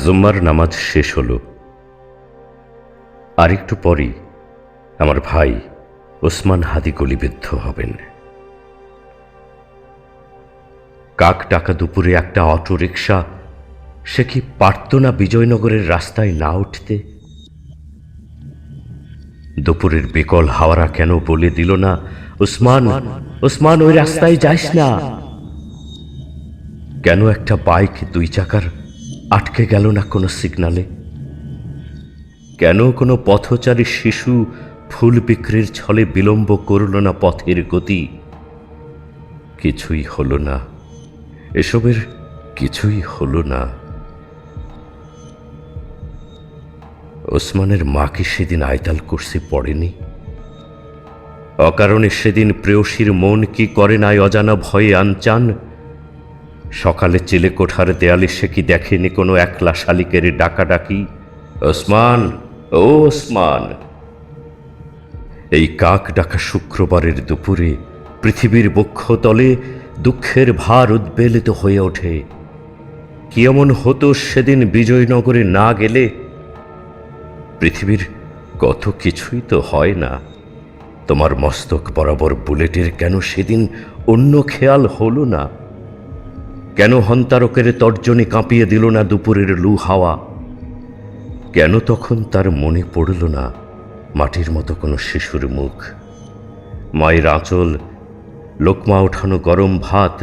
জুম্মার নামাজ শেষ হলো। আর একটু পরেই আমার ভাই ওসমান হাদি গলিবিদ্ধ হবেন। কাক ডাকা দুপুরে একটা অটো রিকশা, সে কি পারত না বিজয়নগরের রাস্তায় না উঠতে? দুপুরের বিকল হাওয়ারা কেন বলে দিল না, ওসমান, ওসমান, ওই রাস্তায় যাস না? কেন একটা বাইক দুই চাকার আটকে গেল না কোনো সিগনালে? কেন কোনো পথচারী শিশু ফুল বিক্রির ছলে বিলম্ব করল না পথের গতি? কিছুই হলো না, এসবের কিছুই হলো না। ওসমানের মা কি সেদিন আয়তাল কুরসি পড়েনি? অকারণে সেদিন প্রেয়সীর মন কি করে নাই অজানা ভয়ে আনচান? সকালে চিলেকোঠার দেয়ালে সে কি দেখেনি কোনো একলা শালিকের ডাকাডাকি, ওসমান, ও ওসমান? এই কাক ডাকা শুক্রবারের দুপুরে পৃথিবীর বক্ষতলে দুঃখের ভার উদ্বেলিত হয়ে ওঠে। কি এমন হতো সেদিন বিজয়নগরে না গেলে? পৃথিবীর কত কিছুই তো হয় না। তোমার মস্তক বরাবর বুলেটের কেন সেদিন অন্য খেয়াল হলো না? কেন হন্তারকের তর্জনী কাঁপিয়ে দিল না দুপুরের লু হাওয়া? কেন তখন তার মনে পড়ল না মাটির মতো কোনো শিশুর মুখ, মায়ের আঁচল, লোকমা ওঠানো গরম ভাত?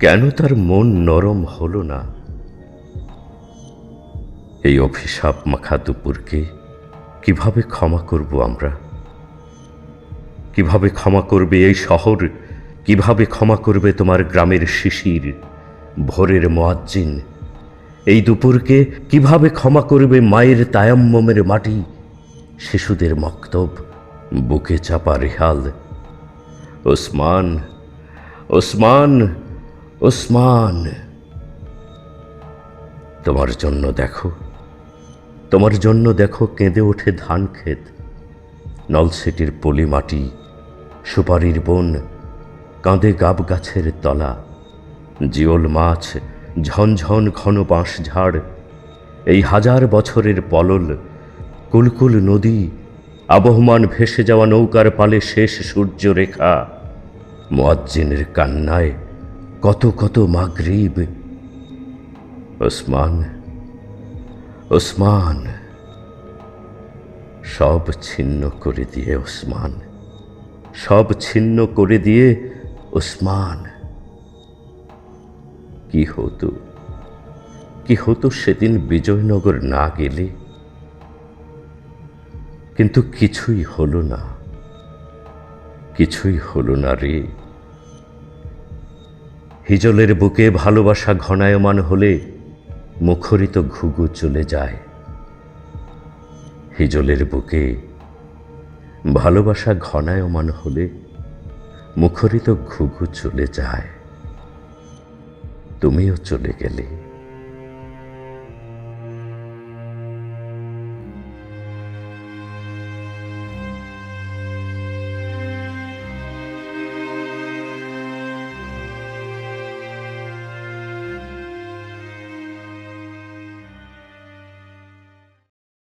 কেন তার মন নরম হলো না? এই অভিশাপ মাখা দুপুরকে কিভাবে ক্ষমা করব আমরা? কিভাবে ক্ষমা করবে এই শহর? কিভাবে ক্ষমা করবে তোমার গ্রামের শিশির, ভোরের মুয়াজ্জিন? এই দুপুরকে কিভাবে ক্ষমা করবে মায়ের তায়াম্মমের মাটি, শিশুদের মক্তব, বুকে চাপা রেহাল? ওসমান, ওসমান, ওসমান! তোমার জন্য দেখো, তোমার জন্য দেখো কেঁদে ওঠে ধান ক্ষেত, নলসিটির পলি মাটি, সুপারির বন, কাঁদে গাব গাছের তলা, জিওল মাছ, ঝনঝন ঘন বাঁশ ঝাড়, এই হাজার বছরের পলল, কুলকুল নদী, আবহমান ভেসে যাওয়া নৌকার পালে শেষ সূর্যরেখা, মুয়াজ্জিনের কান্নায় কত কত মাগরিব। ওসমান, ওসমান! সব ছিন্ন করে দিয়ে ওসমান, সব ছিন্ন করে দিয়ে ওসমান! কি হতো, কি হতো সেদিন বিজয়নগর না গেলে? কিন্তু কিছুই হলো না, কিছুই হলো না রে। হিজলের বুকে ভালোবাসা ঘনায়মান হলে মুখরিত ঘুঘু চলে যায়। হিজলের বুকে ভালোবাসা ঘনায়মান হলে মুখরিত ঘুঘু চলে যায়। তুমিও চলে গেলে।